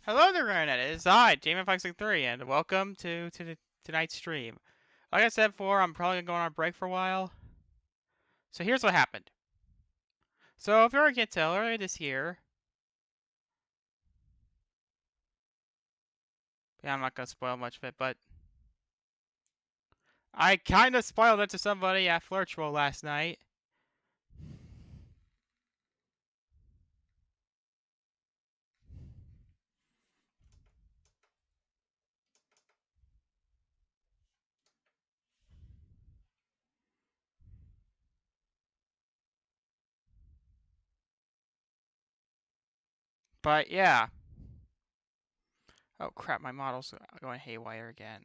Hello there, Internet. It is I, Jamie563, and welcome to tonight's stream. Like I said before, I'm probably going on a break for a while. So here's what happened. So if you already can't tell, earlier this year, yeah, I'm not gonna spoil much of it, but I kind of spoiled it to somebody at Flirtual last night. But yeah. Oh crap, my model's going haywire again.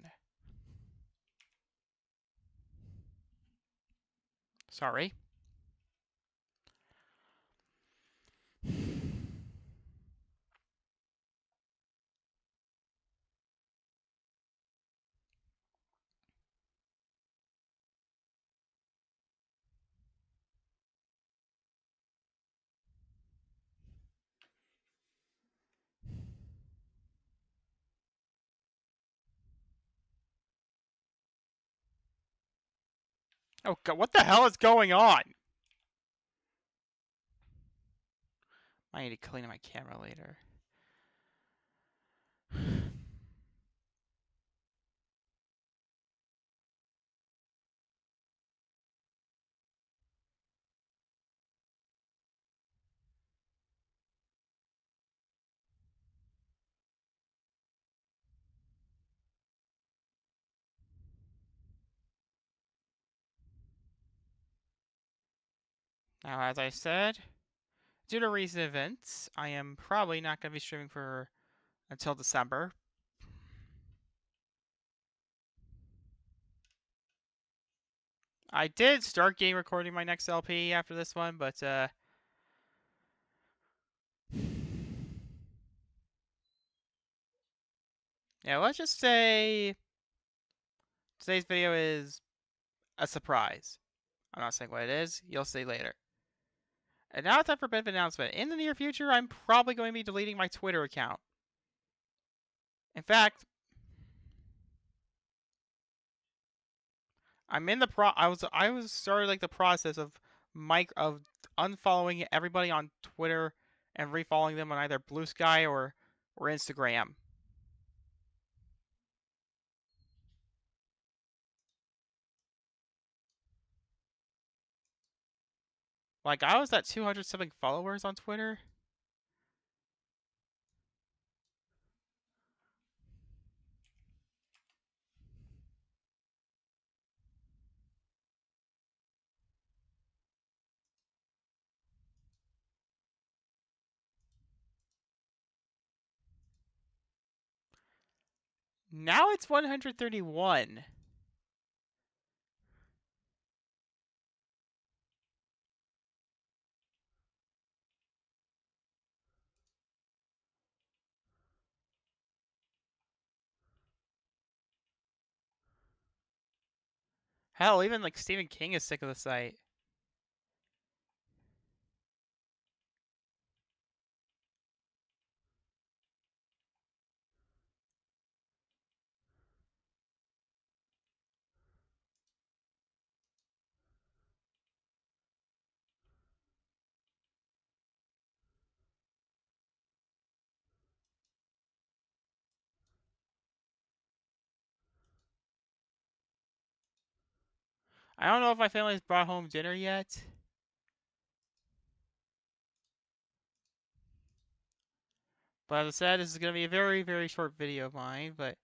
Sorry. Oh god, what the hell is going on? I need to clean my camera later. Now, as I said, due to recent events, I am probably not going to be streaming for until December. I did start game recording my next LP after this one, but yeah, let's just say today's video is a surprise. I'm not saying what it is, you'll see later. And now it's time for a bit of an announcement. In the near future, I'm probably going to be deleting my Twitter account. In fact, I'm in the I was started like the process of unfollowing everybody on Twitter and refollowing them on either Blue Sky or Instagram. Like I was at 200 something followers on Twitter. Now it's 131. Hell, even like Stephen King is sick of the site. I don't know if my family's brought home dinner yet. But as I said, this is going to be a very, very short video of mine, but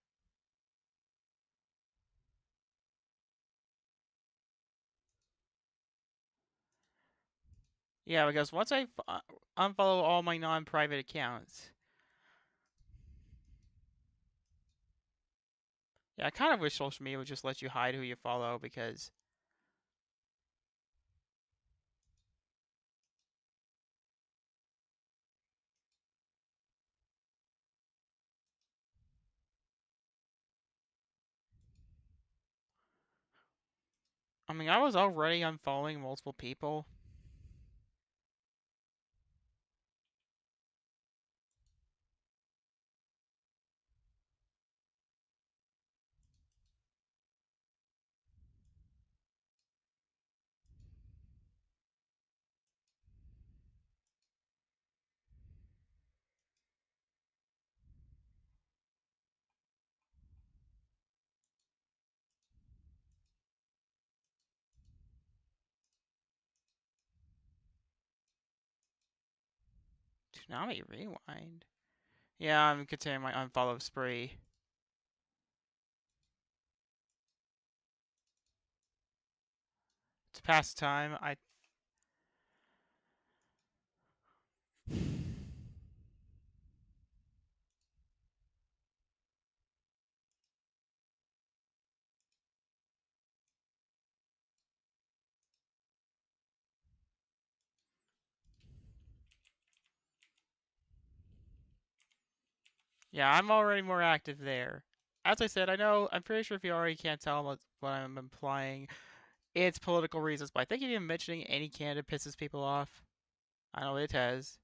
yeah, because once I unfollow all my non-private accounts, yeah, I kind of wish social media would just let you hide who you follow because I mean, I was already unfollowing multiple people. Konami Rewind. Yeah, I'm continuing my unfollow spree. To pass time, yeah, I'm already more active there. As I said, I'm pretty sure if you already can't tell what I'm implying, it's political reasons, but I think even mentioning any candidate pisses people off. I know it has.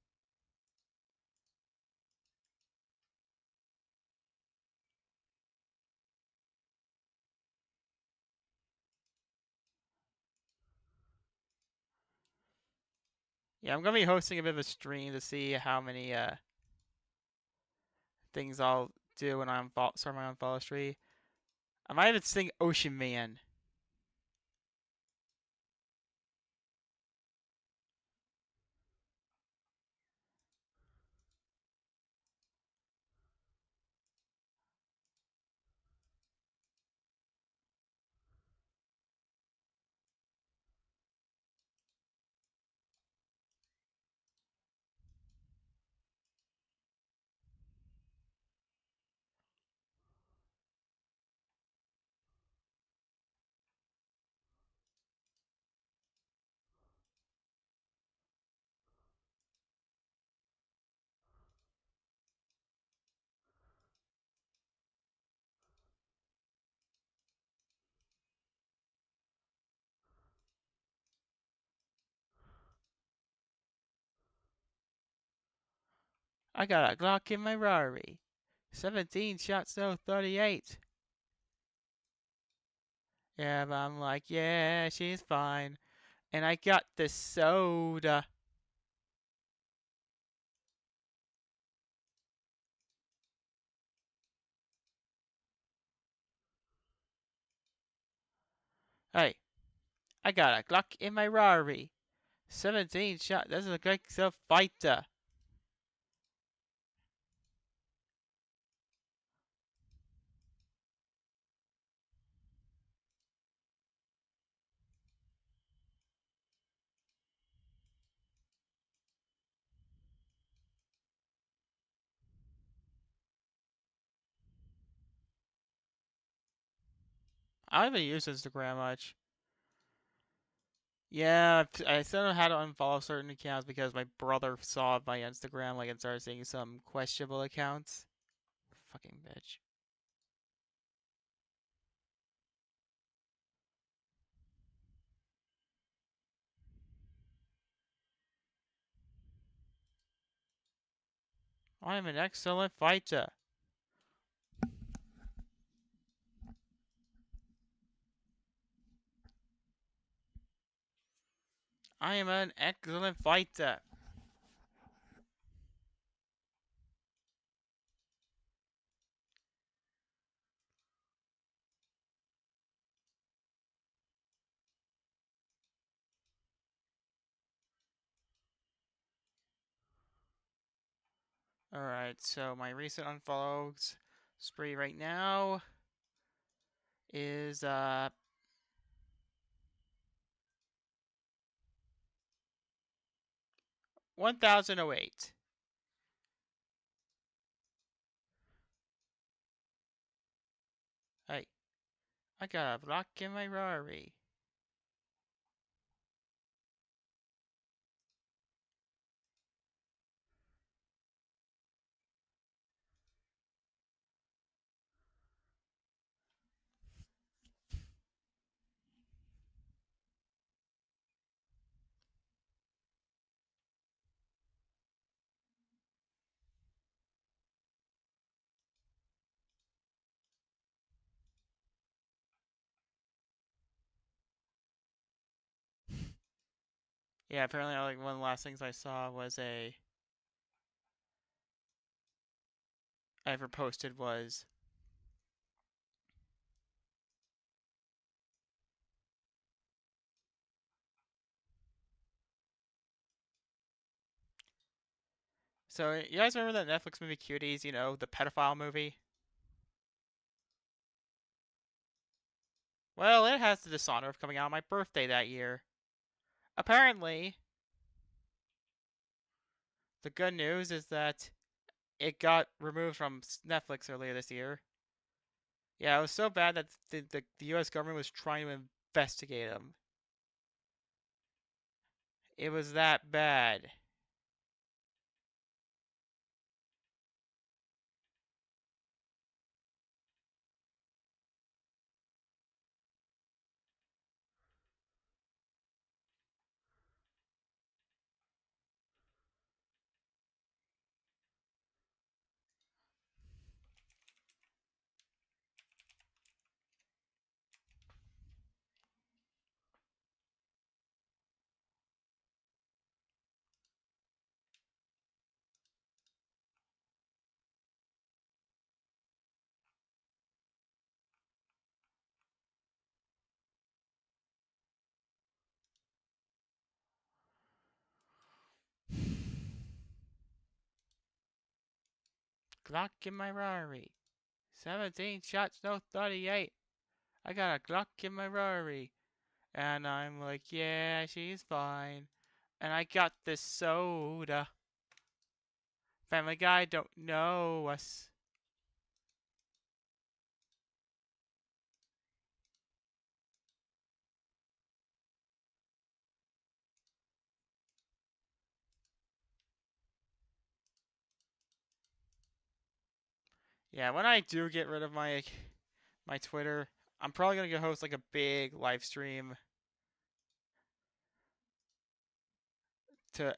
Yeah, I'm gonna be hosting a bit of a stream to see how many things I'll do when I'm start my unfollow streak. I might even sing Ocean Man. I got a Glock in my Rari. 17 shots, no 38. Yeah, but I'm like, yeah, she's fine. And I got the soda. Hey, I got a Glock in my Rari. 17 shots, this is a great fighter. I don't even use Instagram much. Yeah, I still know how to unfollow certain accounts because my brother saw my Instagram and started seeing some questionable accounts. Fucking bitch. I am an excellent fighter. I am an excellent fighter. Alright, so my recent unfollows spree right now is 1008. Hey, I got a block in my Rari. Yeah, apparently like one of the last things I saw was I ever posted was So, you guys remember that Netflix movie Cuties, you know, the pedophile movie? Well, it has the dishonor of coming out on my birthday that year. Apparently, the good news is that it got removed from Netflix earlier this year. Yeah, it was so bad that the US government was trying to investigate them. It was that bad. Glock in my Rari. 17 shots, no 38. I got a Glock in my Rari. And I'm like, yeah, she's fine. And I got this soda. Family Guy don't know us. Yeah, when I do get rid of my Twitter, I'm probably gonna go host like a big live stream to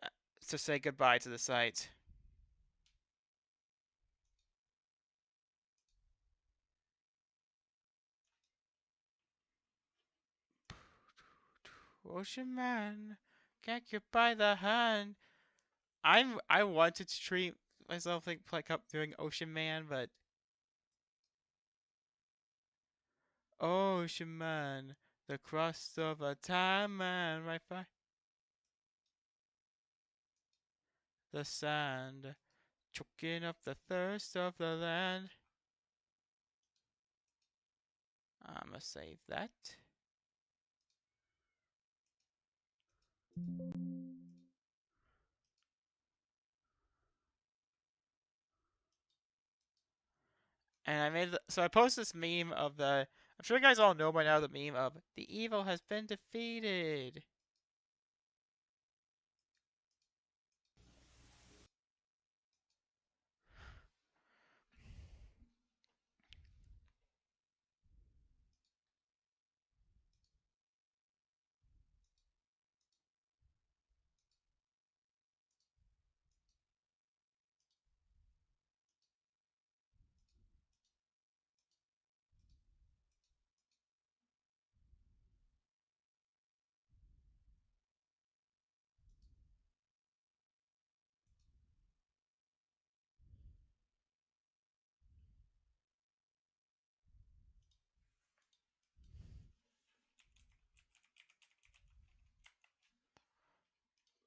to say goodbye to the site. Ocean Man, can't get by the hand. I wanted to treat myself like up doing Ocean Man, but Ocean Man, the crust of a time man, right by the sand, choking up the thirst of the land. I'ma save that. And so I posted this meme of the. I'm sure you guys all know by now the meme of the evil has been defeated.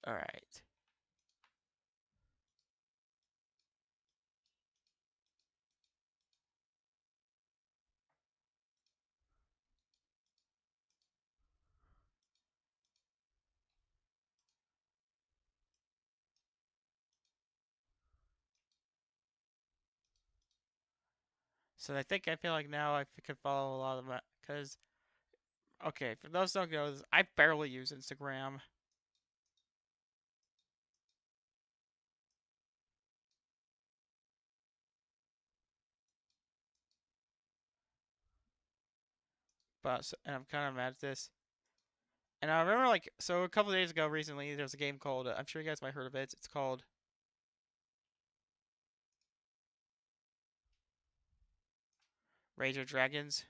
All right. So I feel like now I could follow a lot of them because okay, for those who don't know, I barely use Instagram. And I'm kind of mad at this. And I remember so a couple days ago recently there was a game called I'm sure you guys might have heard of it. It's called Rage of Dragons.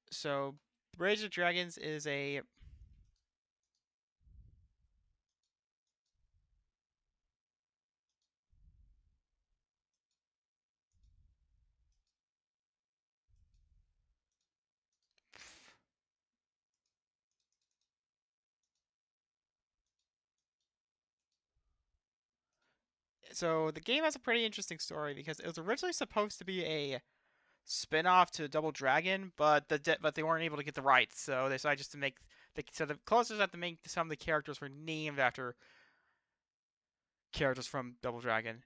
So Rage of Dragons is a So the game has a pretty interesting story because it was originally supposed to be a spin-off to Double Dragon, but they weren't able to get the rights, so they decided just to make the closest that to make some of the characters were named after characters from Double Dragon.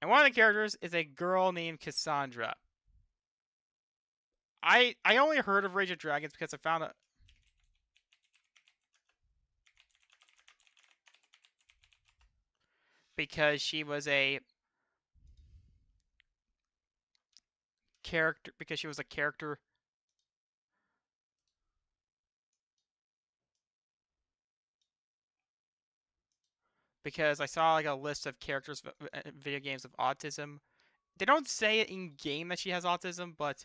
And one of the characters is a girl named Cassandra. I only heard of Rage of Dragons because I found a because she was a character because I saw like a list of characters in video games of autism. They don't say it in game that she has autism, but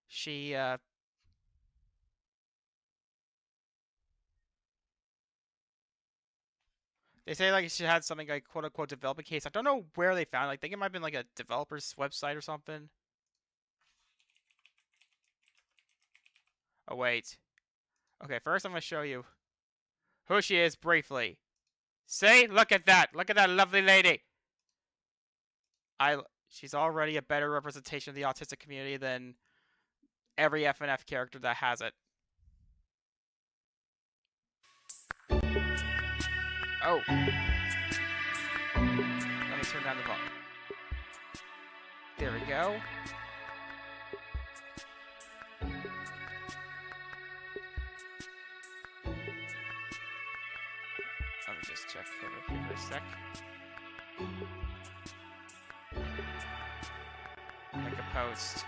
she they say like she had something like quote unquote development case. I don't know where they found it. I think it might have been like a developer's website or something. Oh wait. Okay, first I'm gonna show you who she is briefly. See? Look at that! Look at that lovely lady! She's already a better representation of the autistic community than every FNF character that has it. Oh. Let me turn down the volume. There we go. Let me just check over here for a sec. Make a post.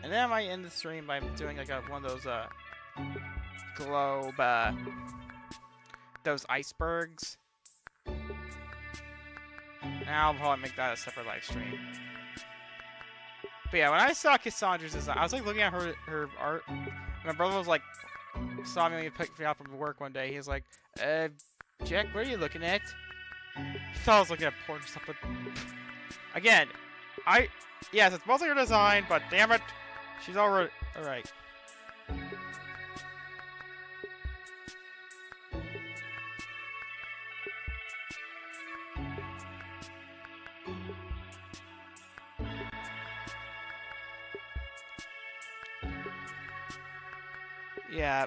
And then I might end the stream by doing like one of those globe those icebergs. And I'll probably make that a separate live stream. But yeah, when I saw Cassandra's design, I was like looking at her art. My brother was like saw me when he picked me up from work one day. He was like, Jack, what are you looking at? He thought I was looking at porn or something. Again, yes, it's mostly her design, but damn it, she's already alright. Yeah.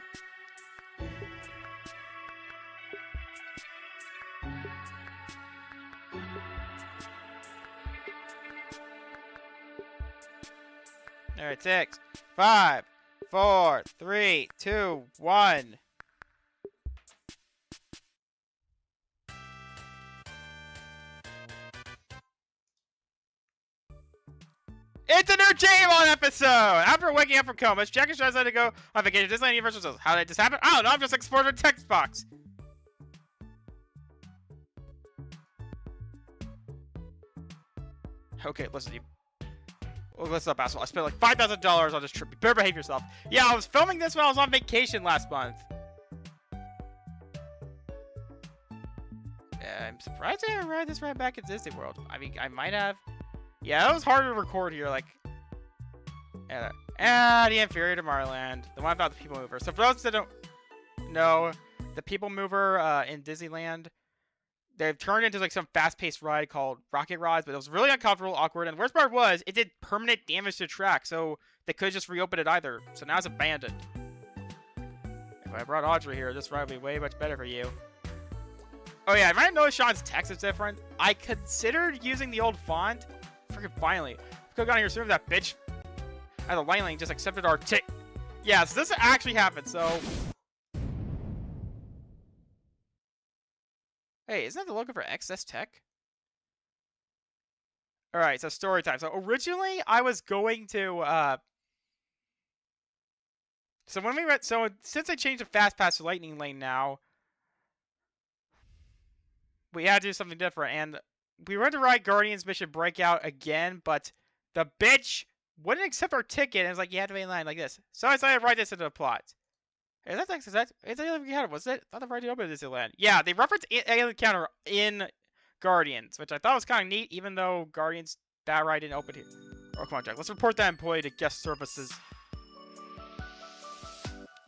Alright, 6, 5, 4, 3, 2, 1. It's a new J-Mon episode! After waking up from comas, Jack is decided to go on vacation to Disneyland Universal Studios. How did this happen? I don't know, I'm just exploring a text box. Okay, listen to you. Oh, listen up, asshole. I spent like $5,000 on this trip. You better behave yourself. Yeah, I was filming this when I was on vacation last month. I'm surprised I didn't ride this right back at Disney World. I mean, I might have. Yeah, it was hard to record here, like... the inferior to Tomorrowland. The one about the People Mover. So for those that don't know, the People Mover in Disneyland, they've turned into like some fast-paced ride called Rocket Rides, but it was really uncomfortable, awkward, and the worst part was, it did permanent damage to the track, so they could just reopen it either. So now it's abandoned. If I brought Audrey here, this ride would be way much better for you. Oh yeah, I might notice Sean's text is different. I considered using the old font. Freaking finally. Could've gone here sooner, that bitch at the line lane just accepted our tick. Yeah, so this actually happened, so... Hey, isn't that the logo for XS Tech? Alright, so story time. So originally, I was going to, So when we went... So since I changed the Fast Pass to Lightning Lane now, we had to do something different, and we were to ride Guardians Mission Breakout again, but the bitch wouldn't accept our ticket, and it's like, you have to be in line like this. So I decided to write this into the plot. Is that Alien Encounter? Was it? I thought the right open Disneyland. Yeah, they referenced Alien Encounter in Guardians, which I thought was kind of neat, even though Guardians that ride didn't open here. Oh, come on, Jack. Let's report that employee to guest services.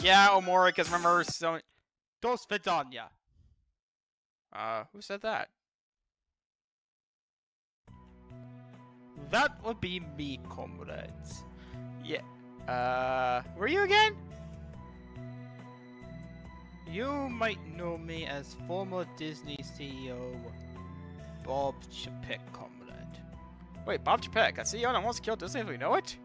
Yeah, Omori, because remember, so... Dos Vidania. Who said that? That would be me, comrades. Yeah. Who are you again? You might know me as former Disney CEO, Bob Chapek, comrade. Wait, Bob Chapek, a CEO that almost killed Disney as we know it?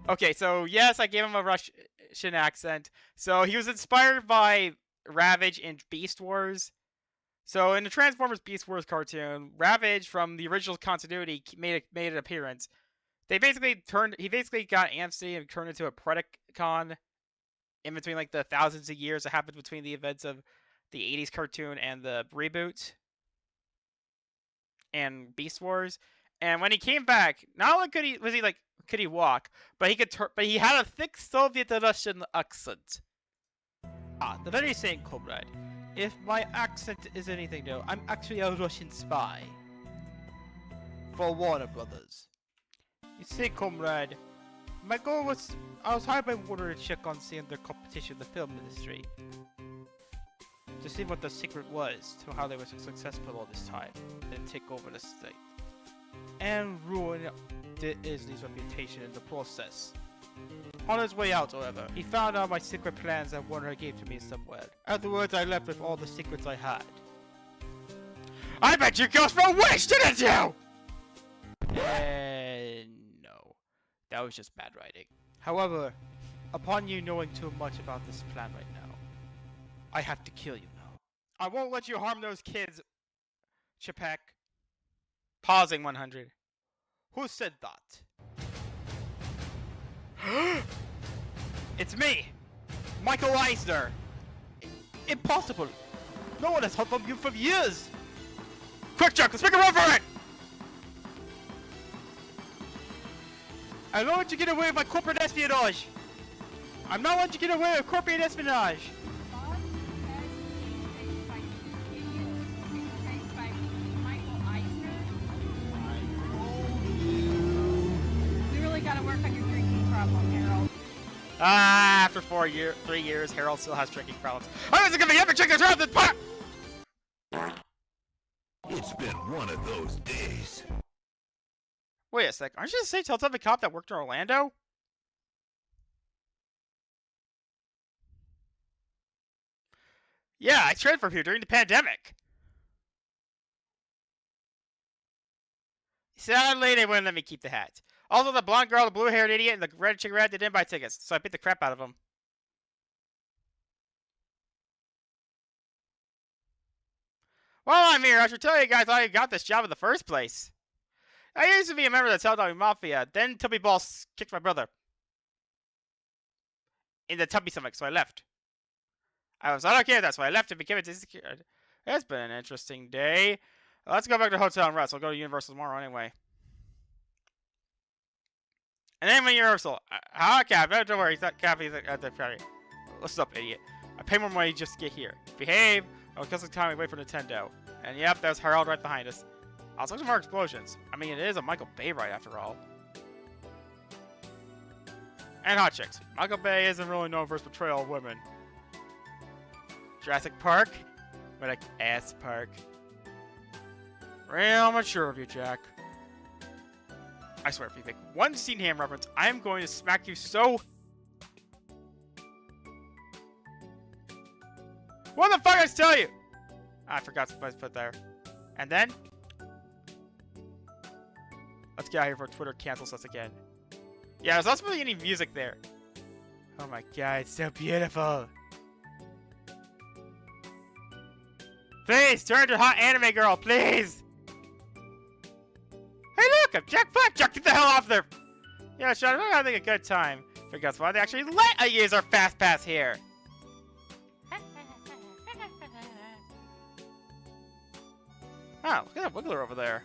Okay, so yes, I gave him a Russian accent. So he was inspired by Ravage in Beast Wars. So in the Transformers Beast Wars cartoon, Ravage from the original continuity made an appearance. He basically got antsy and turned into a Predacon in between like the thousands of years that happened between the events of the 80s cartoon and the reboot and Beast Wars. And when he came back, not only could he walk, but he had a thick Soviet Russian accent. Ah, the very same, comrade. If my accent is anything though, I'm actually a Russian spy. For Warner Brothers. You see, comrade, my goal was, I was hired by Warner to check on seeing their competition in the film industry. To see what the secret was to how they were so successful all this time, and take over the state. And ruin Disney's reputation in the process. On his way out, however, he found out my secret plans that Warner gave to me somewhere. Afterwards, I left with all the secrets I had. I bet you goes for a wish, didn't you? No. That was just bad writing. However, upon you knowing too much about this plan right now, I have to kill you now. I won't let you harm those kids, Chapek. Pausing 100. Who said that? It's me! Michael Eisner! Impossible! No one has heard from you for years! Quick, Chuck! Let's make a run for it! I don't want you to get away with my corporate espionage! I'm not letting you get away with corporate espionage! After 3 years, Harold still has drinking problems. I wasn't gonna ever check this around this part! It's been one of those days. Wait a sec, aren't you the same Teletubby cop that worked in Orlando? Yeah, I transferred here during the pandemic. Sadly, they wouldn't let me keep the hat. Also, the blonde girl, the blue-haired idiot, and the red chick rat didn't buy tickets, so I beat the crap out of them. Well, I'm here. I should tell you guys how I got this job in the first place. I used to be a member of the Teletubby Mafia. Then Tubby Balls kicked my brother in the Tubby stomach, so I left. I was not okay with that, so I left and became a Disney kid. It's been an interesting day. Let's go back to the hotel and rest. I'll go to Universal tomorrow anyway. And then when Universal, Cap, don't worry, he's not Cap, he's at the ferry. Listen up, idiot. I pay more money just to get here. Behave, I'll kill some time and wait for Nintendo. And yep, there's Harold right behind us. I'll look for more explosions. I mean, it is a Michael Bay ride after all. And hot chicks. Michael Bay isn't really known for his portrayal of women. Jurassic Park? What like ass park. Real mature of you, Jack. I swear, if you make one Scene Ham reference, I am going to smack you so... What the fuck did I tell you? I forgot to put there. And then... Let's get out of here before Twitter cancels us again. Yeah, there's not supposed to be any music there. Oh my god, it's so beautiful. Please, turn to hot anime girl, please! Hey look, I'm Jack Black! Jack, get the hell off there! Yeah, Sean, I'm having a good time. But guess what? They actually let us use our fast pass here! Oh, look at that Wiggler over there.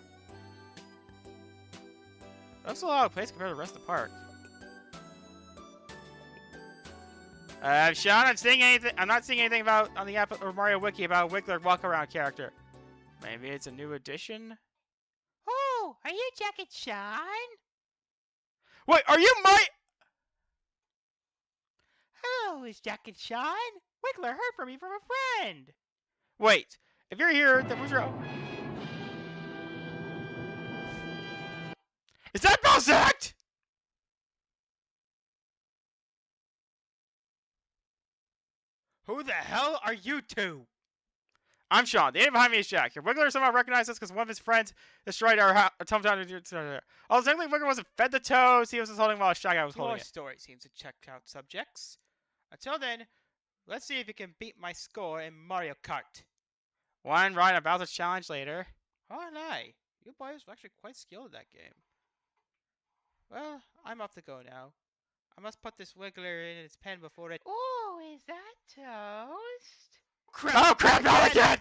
That's a lot of place compared to the rest of the park. Sean, I'm not seeing anything about on the app or Mario Wiki about Wiggler walk around character. Maybe it's a new addition. Oh, are you Jack and Sean? Wait, are you my? Hello, is Jack and Sean? Wiggler heard from me from a friend. Wait, if you're here, then where's your? Is that Bowsette? Who the hell are you two? I'm Sean. The name behind me is Jack. Your Wiggler somehow recognized us because one of his friends destroyed our hometown. Although technically Wiggler wasn't fed the toast, he was just holding while Shy Guy was holding Your it. story seems to check out subjects. Until then, let's see if you can beat my score in Mario Kart. One ride on Bowser's challenge later. Oh, I. You boys are actually quite skilled at that game. Well, I'm off to go now. I must put this Wiggler in its pen before it. Oh, is that toast? Oh crap, not again!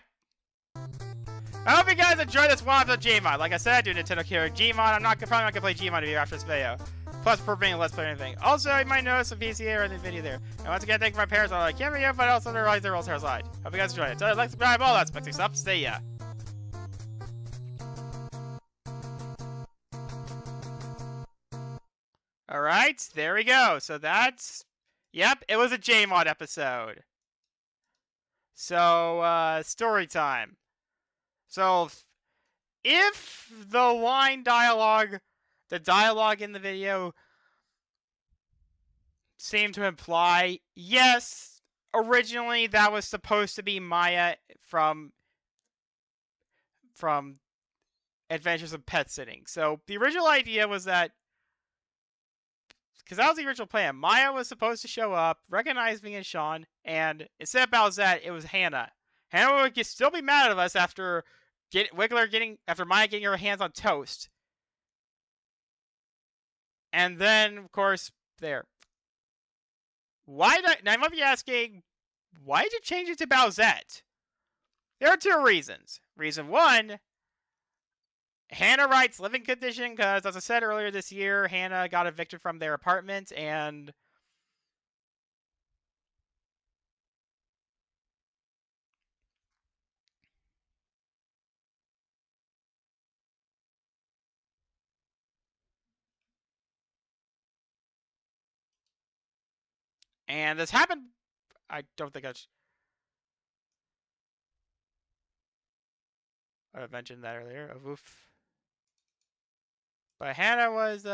I hope you guys enjoyed this one of Gmod. Like I said, do Nintendo Killer Gmod. I'm probably not gonna play Gmod with you after this video. Plus, for being a Let's Play or anything. Also, you might notice some PC error in the video there. And once again, thank you my parents for like, yeah, but also they're right there on their side. Hope you guys enjoyed it. So, like, subscribe, all that spectacular stuff. See ya. Alright, there we go. So that's... Yep, it was a Jmod episode. So, story time. So, if the line dialogue, the dialogue in the video seemed to imply, yes, originally that was supposed to be Maya from Adventures of Pet Sitting. So, the original idea was that, because that was the original plan, Maya was supposed to show up, recognize me and Sean, and instead of Bowsette, it was Hannah. Hannah would still be mad at us after Maya getting her hands on toast. And then, of course, there. Now you might be asking, why did you change it to Bowsette? There are two reasons. Reason one, Hannah writes living condition because, as I said earlier this year, Hannah got evicted from their apartment and this happened. I don't think I mentioned that earlier. Oof. But Hannah was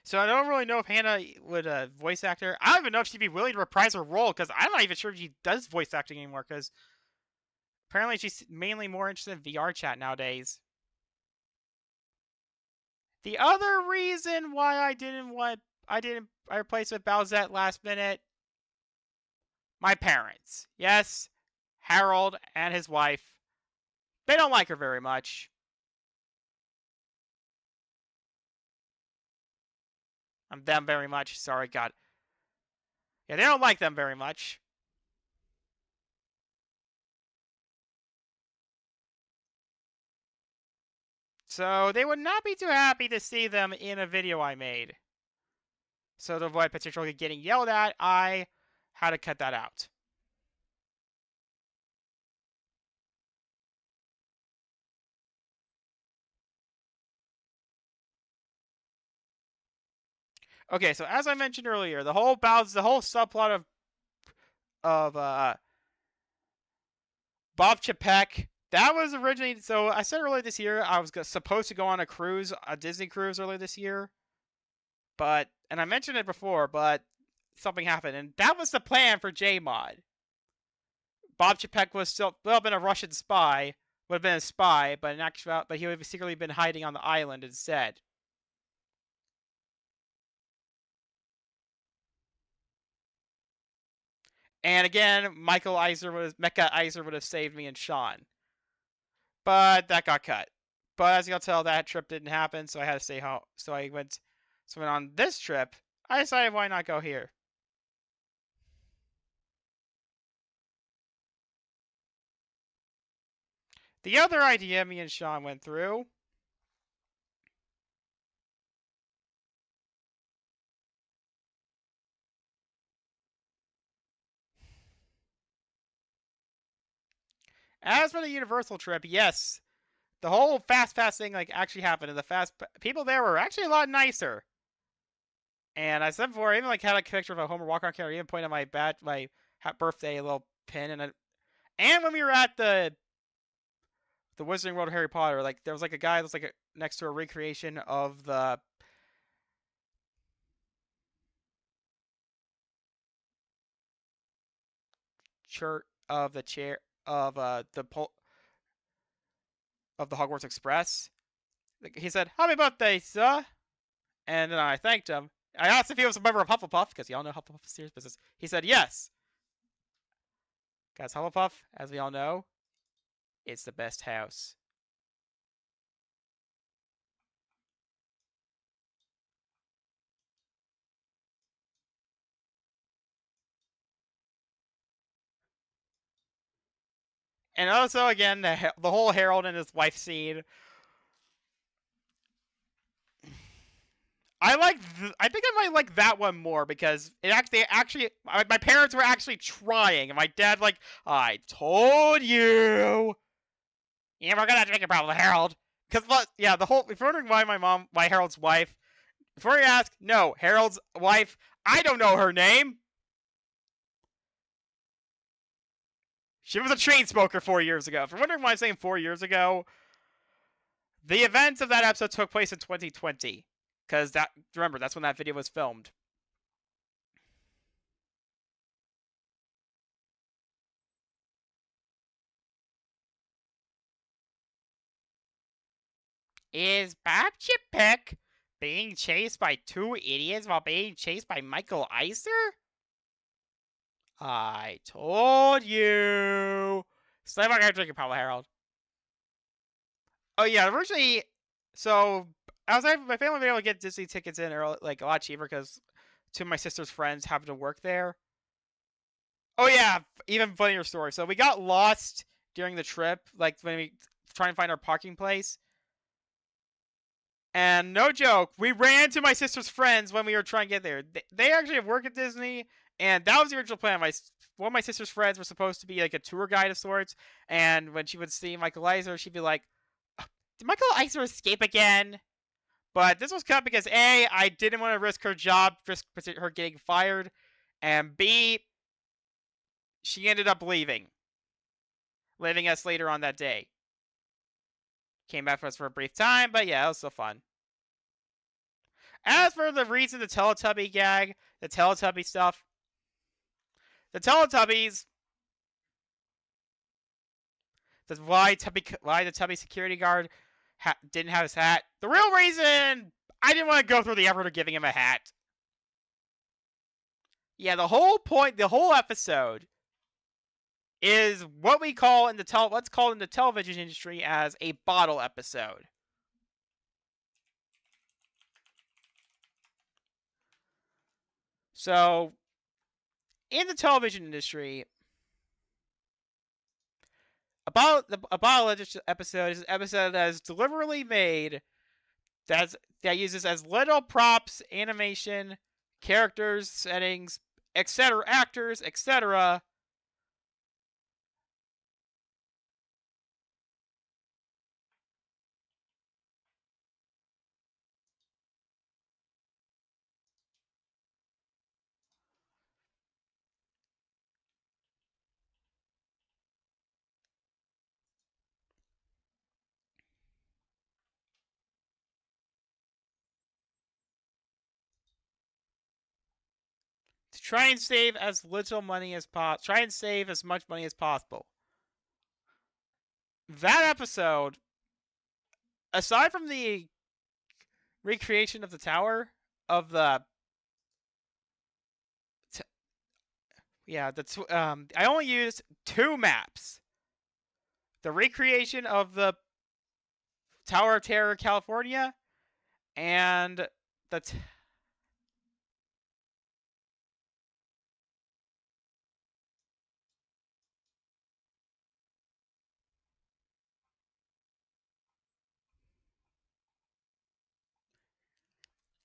so I don't really know if Hannah would voice actor. I don't even know if she'd be willing to reprise her role because I'm not even sure if she does voice acting anymore. Because apparently she's mainly more interested in VR chat nowadays. The other reason why I replaced with Bowsette last minute, my parents. Yes, Harold and his wife. They don't like her very much. Them very much. Sorry, God. Yeah, they don't like them very much. So they would not be too happy to see them in a video I made. So to avoid potentially getting yelled at, I had to cut that out. Okay, so as I mentioned earlier, the whole subplot of Bob Chapek, that was originally, so I said earlier this year I was supposed to go on a Disney cruise earlier this year, and I mentioned it before, but something happened, and that was the plan for Jmod. Bob Chapek was still been a Russian spy, would have been a spy, but in actual, but he would have secretly been hiding on the island instead. And again, Mecha Iser would have saved me and Sean. But that got cut. But as you'll tell, that trip didn't happen, so I had to stay home. So I went on this trip. I decided why not go here. The other idea me and Sean went through as for the Universal trip, yes, the whole Fast Pass thing like actually happened, and the people there were actually a lot nicer. And I said before, I even like had a picture of a Homer walk-on character, even pointed at my birthday little pin, and when we were at the Wizarding World of Harry Potter, like there was like a guy that's like next to a recreation of the church of the chair of of the Hogwarts Express. He said, "Happy birthday, sir," and then I thanked him. I asked if he was a member of Hufflepuff because y'all know Hufflepuff is serious business. He said yes. Guys, Hufflepuff, as we all know, it's the best house. And also, again, the whole Harold and his wife scene. I think I might like that one more because my parents were actually trying, and my dad like, I told you. Yeah, we're gonna have to make a problem with Harold. Because, yeah, if you're wondering why Harold's wife, before you ask, no, Harold's wife, I don't know her name. She was a chain smoker 4 years ago. If you're wondering why I'm saying 4 years ago, the events of that episode took place in 2020. Because remember, that's when that video was filmed. Is Bob Chapek being chased by 2 idiots while being chased by Michael Eisner? I told you. Slave on drinking problem, Harold. Oh yeah, originally, so my family was able to get Disney tickets in early, like a lot cheaper because two of my sister's friends happen to work there. Oh yeah, even funnier story. So we got lost during the trip, like when we try and find our parking place. And no joke, we ran to my sister's friends when we were trying to get there. They actually work at Disney, and that was the original plan. One of my sister's friends was supposed to be like a tour guide of sorts, and when she would see Michael Eisner, she'd be like, "Did Michael Eisner escape again?" But this was cut because A, I didn't want to risk her job, risk her getting fired, and B, she ended up leaving us later on that day. Came back for us for a brief time, but yeah, it was still fun. As for the reason the Teletubby gag, the Teletubby stuff, the Teletubbies, that's why the Tubby security guard didn't have his hat. The real reason, I didn't want to go through the effort of giving him a hat. Yeah, the whole episode is what we call what's called in the television industry as a bottle episode. So, in the television industry, a bottle episode is an episode that is deliberately made that uses as little props, animation, characters, settings, etc., actors, etc., to try and save as little money as possible. Try and save as much money as possible. That episode, aside from the recreation of the tower of the Yeah, I only used 2 maps. The recreation of the Tower of Terror, California, and the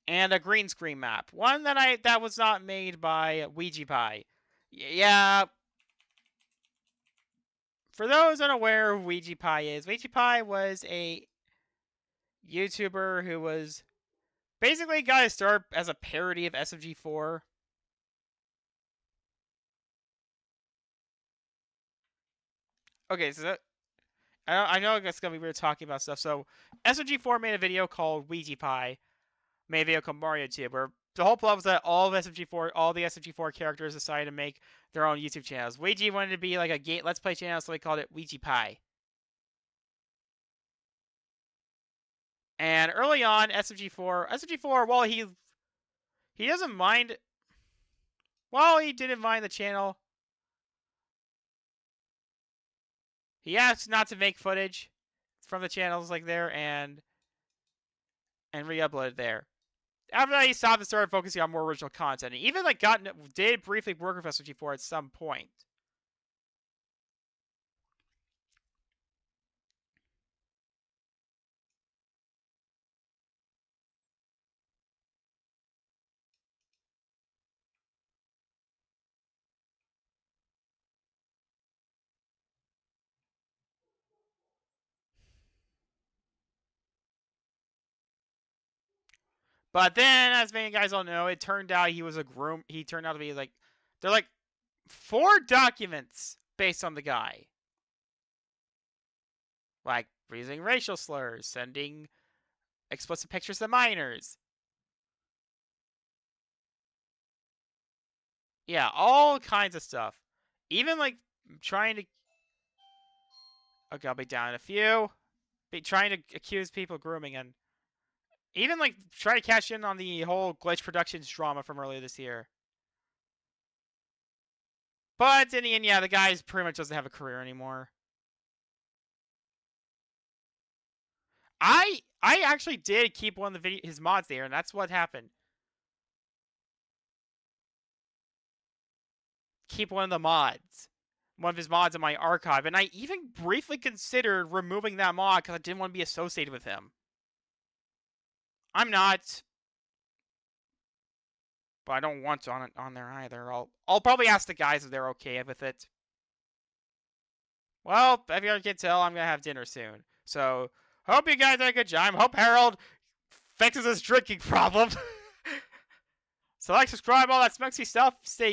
and a green screen map. One that was not made by Ouija Pie. Yeah. For those unaware who Ouija Pie is, Ouija Pie was a YouTuber who was basically got his start as a parody of SMG4. Okay, so I know it's gonna be weird talking about stuff. So SMG4 made a video called Ouija Pie, made a video called Mario Tube, where the whole plot was that all the SMG4 characters decided to make their own YouTube channels. Ouija wanted to be like a game Let's Play channel, so they called it Ouija Pie. And early on, SMG4, while he doesn't mind, while he didn't mind the channel, he asked not to make footage from the channels like there and re-upload it there. After that, he stopped and started focusing on more original content. He even did briefly work with SMG4 at some point. But then, as many guys all know, it turned out he was a groom. He turned out to be like, they're like 4 documents based on the guy. Like using racial slurs, sending explicit pictures to minors. Yeah, all kinds of stuff. Even like trying to. Okay, I'll be down a few. Trying to accuse people of grooming and even like try to cash in on the whole Glitch Productions drama from earlier this year. But in the end, yeah, the guy pretty much doesn't have a career anymore. I actually did keep one of his mods there, and that's what happened. Keep one of his mods in my archive, and I even briefly considered removing that mod because I didn't want to be associated with him. I'm not, but I don't want to on there either. I'll probably ask the guys if they're okay with it. Well, if you can tell, I'm gonna have dinner soon. So hope you guys did a good job. Hope Harold fixes his drinking problem. So like, subscribe, all that smoky stuff. Stay